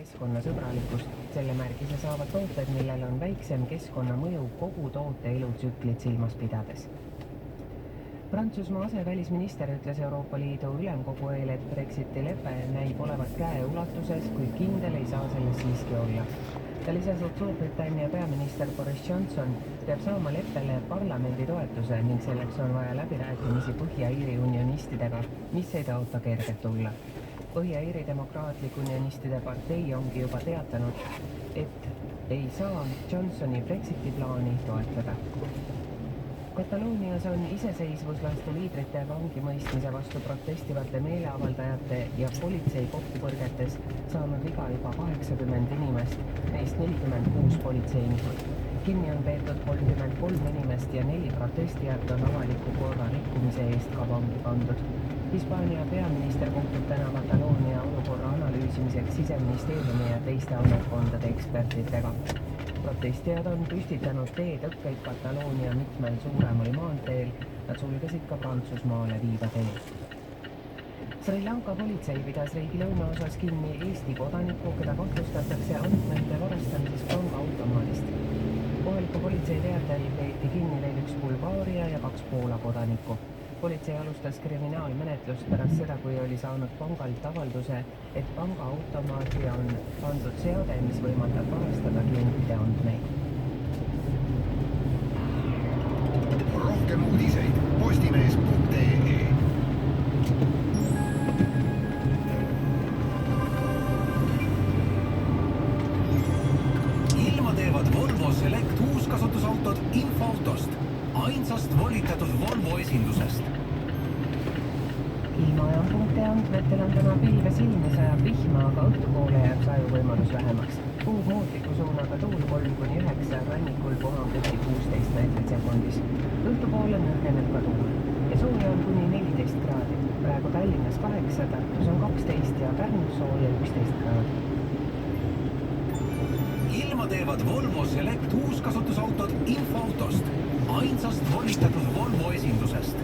keskkonnasõbralikkust. Selle märgise saavad tooted, millel on väiksem keskkonnamõju kogu toote elutsüklit silmas pidades. Prantsusmaa asevälisminister ütles Euroopa Liidu ülemkogu eel, et Brexiti lepe näib olevat käeulatuses, kuid kindel ei saa selles siiski olla. Ta lisas, et Suurbritannia peaminister Boris Johnson peab saama leppele parlamendi toetuse ning selleks on vaja läbirääkimisi Põhja-Iiri unionistidega, mis ei taota kerget tulla. Põhja-Iiri demokraatlik unionistide partei ongi juba teatanud, et ei saa Johnsoni Brexiti plaani toetada. Kataloonias on iseseisvuslaste liidrite vangimõistmise vastu protestivate meeleavaldajate ja politsei kokkupõrgetes saanud viga juba 80 inimest, neist 46 politseinikut. Kinni on peetud 33 inimest ja 4 protestijat on avaliku korra rikkumise eest ka vangi pandud. Hispaania peaminister kohtub täna Kataloonia olukorra analüüsimiseks Siseministeeriumi ja teiste ametkondade ekspertidega. Protestijad on püstitanud teetõkkeid Kataloonia mitmel suuremal maanteel, nad sulgesid ka Prantsusmaale viiva tee. Sri Lanka politsei pidas riigi lõunaosas kinni Eesti kodanikku, keda kahtlustatakse andmete varastamises pangaautomaadist. Kohaliku politsei teatel peeti kinni veel üks Bulgaaria ja 2 Poola kodanikku. Politsei alustas kriminaalmenetlust pärast seda, kui oli saanud pangalt avalduse, et pangaautomaati on pandud seade, mis võimaldab varastada klientide andmeid. Rohkem uudiseid postimees.ee. Ilma teevad Volvo Select uuskasutusautod Infoautost, ainsast volitatud Volvo esindusest. Ilmaaja punkti andmetel on täna pilves ilma sajab vihma, aga õhtupoole jääb sajuvõimalus vähemaks. Puud muutliku suunaga tuul 3-9, rannikul puhangeti 16 meetrit sekundis. Õhtupoole nõrgeneb ka tuul ja sooja on kuni 14 kraadi. Praegu Tallinnas 8, Tartus on 12 ja Pärnus sooja 11 kraadi. Ilma teevad Volvo Select uuskasutusautod Infoautost, ainsast volitatud Volvo esindusest.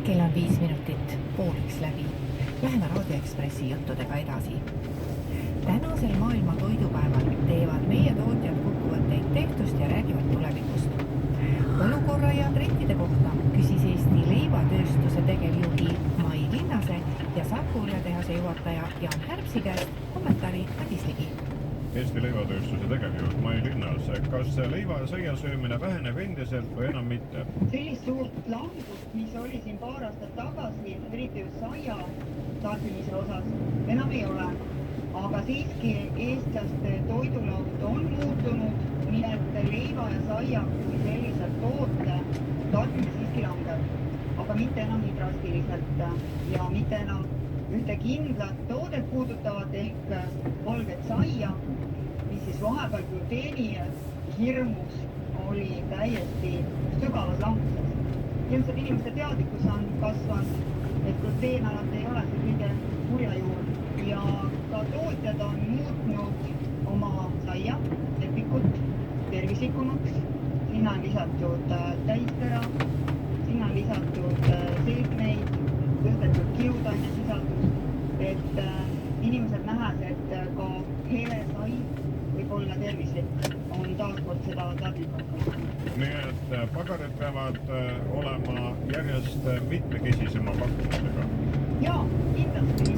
Kell on 5 minutit pooleks läbi. Läheme Raadio Ekspressi juttudega edasi. Tänasel maailma toidupäeval teevad meie tootjad kokkuvõtteid tehtust ja räägivad tulevikust. Olukorra ja trendide kohta küsis Eesti leivatööstuse tegevjuhi Mai Linnase ja Saku-Orjatehase juhataja Jaan Härbsi käest kommentaari Madis Ligi. Eesti leivatööstuse tegevjuht Mai Linnas, kas leiva ja saia söömine väheneb endiselt või enam mitte? Sellist suurt langust, mis oli siin paar aastat tagasi, eriti just saia tarbimise osas, enam ei ole. Aga siiski eestlaste toidulaud on muutunud, nii et leiva ja saia kui sellised toote tarbimine siiski langeb. Aga mitte enam nii drastiliselt ja mitte enam ühte kindlat toodet puudutavat ehk vahepeal gluteenijad hirmus oli täiesti sügavas languses. Ilmselt inimeste teadlikkus on kasvanud, et gluteen alati ei ole see kõige kurja juur ja ka tootjad on muutnud oma saia, lepikut tervislikumaks. Sinna on lisatud täistera, sinna on lisatud seegneid, tõstetud kiudaine sisaldus, et inimesed nähes, et ka hele sai võib olla tervislik, on taaskord seda tarbima. Nii et pagarid peavad olema järjest mitmekesisema pakkumisega. Jaa, kindlasti.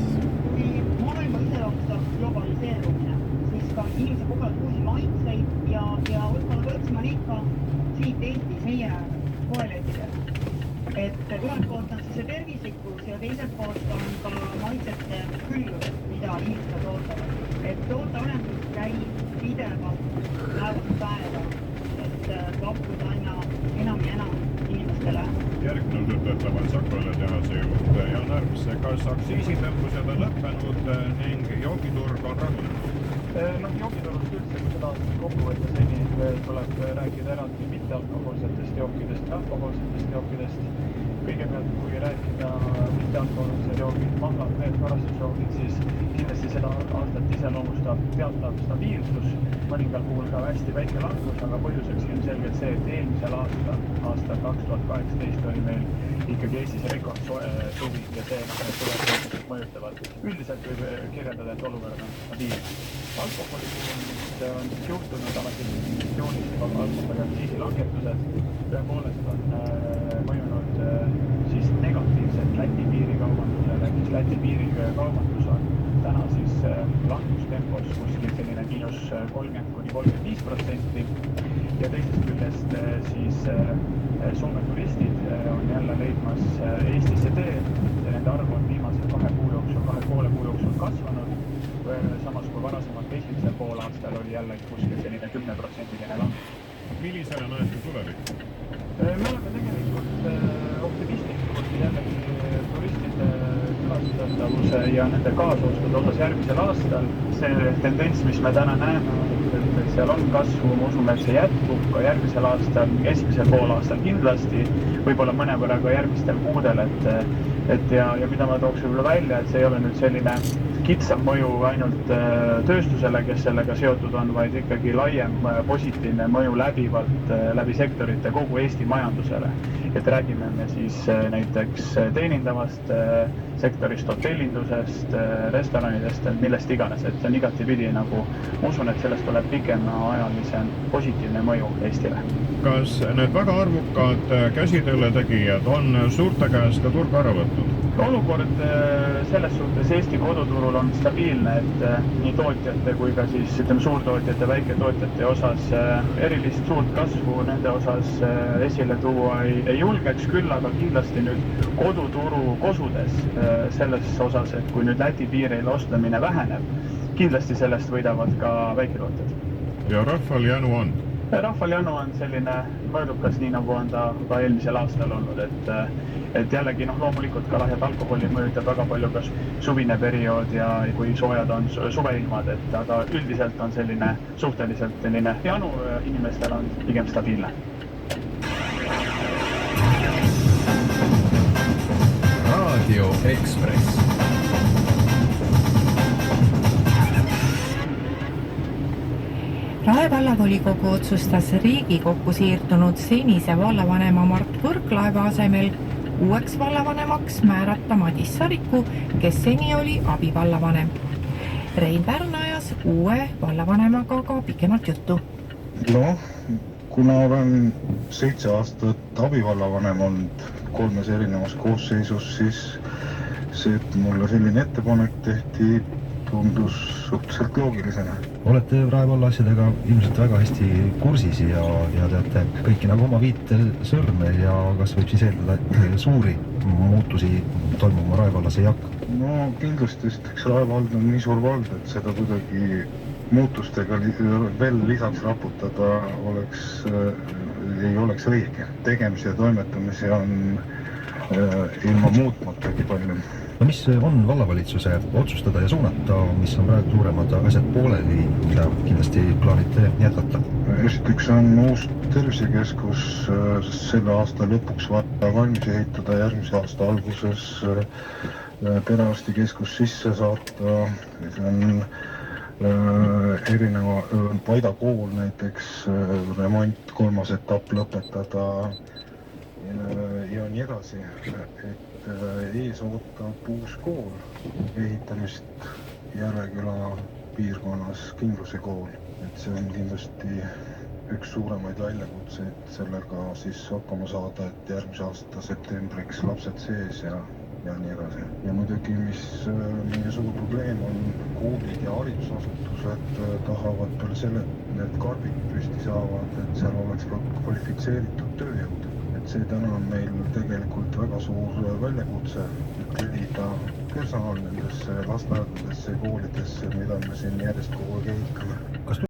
Kui maailma iseloomustab globaliseerumine, siis ka inimese kogevad uusi maitseid ja võib-olla võtsima neid ka siit Eestis meie poelettidel. Et ühelt poolt on see tervislikkus ja teiselt poolt on ka maitsete küllus, mida inimesed ootavad. Et tootearendus käib pidevalt päevast päeva, et pakkuda aina enam ja enam inimestele. Järgnenud ütlevad Sakvale tehase juurde Jaan Arms, kas aktsiisitõmbused on lõppenud ning joogiturg on rahunenud? Joogiturust üldse, kui seda kokku võtta seni, tuleb rääkida eraldi mittealkohoolsetest jookidest ja alkohoolsetest jookidest. Kõigepealt, kui rääkida mittealkohoolsed joogid, mahlad, need karastusjoogid, siis kindlasti seda aastat iseloomustab teatav stabiilsus, mõningal puhul ka hästi väike langus, aga põhjuseks ilmselgelt see, et eelmisel aastal 2018 oli meil ikkagi Eestis rekordsuvi ja see tulemused mõjutavad. Üldiselt võib kirjeldada, et olukord on stabiilne. Alkoholi puhul on juhtunud alates juunist alkoholi aktsiisi langetused. Tõepoolest on mõjunud siis negatiivselt Läti piirikaubandusele, siis Läti piirikaubandus on täna siis langustempos kuskil selline -30–35% ja teisest küljest siis Soome turistid on jälle leidmas Eestisse tee ja nende arv on viimase 2,5 kuu jooksul kasvanud, samas kui varasemalt esimesel poolaastal oli jälle kuskil selline 10% langus. Millisena näete tulevik? Me oleme tegelikult optimistlikud jällegi turistide külastatavuse ja nende kaasostude osas järgmisel aastal. See tendents, mis me täna näeme, et seal on kasvu, ma usume, et see jätkub ka järgmisel aastal, esimesel poolaastal kindlasti, võib-olla mõnevõrra ka järgmistel kuudel, et ja mida ma tooks võib-olla välja, et see ei ole nüüd selline kitsam mõju ainult tööstusele, kes sellega seotud on, vaid ikkagi laiem positiivne mõju läbivalt läbi sektorite kogu Eesti majandusele. Et räägime me siis näiteks teenindavast sektorist, hotellindusest, restoranidest, millest iganes, et see on igatipidi nagu, usun, et sellest tuleb pikemaajalise positiivne mõju Eestile. Kas need väga arvukad käsitööletegijad on suurte käest turgu ära võtnud? Olukord selles suhtes Eesti koduturul on stabiilne, et nii tootjate kui ka siis ütleme suurtootjate, väiketootjate osas erilist suurt kasvu nende osas esile tuua ei julgeks, küll aga kindlasti nüüd koduturu kosudes selles osas, et kui nüüd Läti piiril ostlemine väheneb, kindlasti sellest võidavad ka väiketootjad. Ja rahval janu on? Rahval janu on selline mõõdukas, nii nagu on ta ka eelmisel aastal olnud, et jällegi loomulikult ka lahjad alkoholi mõjutab väga palju kas suvine periood ja kui soojad on suveilmad, aga üldiselt on selline suhteliselt selline janu inimestel on pigem stabiilne. Radio Ekspress. Rae vallavolikogu otsustas Riigikokku siirdunud senise vallavanema Mart Võrklaeva asemel uueks vallavanemaks määrata Madis Sariku, kes seni oli abivallavanem. Rein Pärn ajas uue vallavanemaga ka pikemalt juttu. Kuna olen 7 aastat abivallavanem olnud 3 erinevas koosseisus, siis see, et mulle selline ettepanek tehti, tundus suhteliselt loogilisena. Olete Rae valla asjadega ilmselt väga hästi kursis ja teate kõiki nagu oma viite sõrme ja kas võib siis eeldada, et suuri muutusi toimuma Rae vallas ei hakka? No kindlasti, eks Rae vald on nii suur vald, et seda kuidagi muutustega veel lisaks raputada ei oleks õige. Tegemisi ja toimetamisi on ilma muutmatagi palju. no mis on vallavalitsuse otsustada ja suunata, mis on praegu suuremad asjad pooleli, mida kindlasti plaanite jätkata? Esiteks on uus tervisekeskus selle aasta lõpuks vaja valmis ehitada, järgmise aasta alguses perearstikeskus sisse saata, see on erineva Paida kool näiteks, remont 3. etapp lõpetada ja nii edasi, et ees ootab uus kool ehitamist Järveküla piirkonnas, Kingluse kool, et see on kindlasti üks suuremaid väljakutseid sellega siis hakkama saada, et järgmise aasta septembriks lapsed sees ja nii edasi. Ja muidugi, mis meie suur probleem on, koolid ja haridusasutused tahavad peale selle, et need karbid püsti saavad, et seal oleks ka kvalifitseeritud tööjõud. Et see täna on meil tegelikult väga suur väljakutse, et leida personal nendesse lasteaedadesse ja koolidesse, mida me siin järjest kogu aeg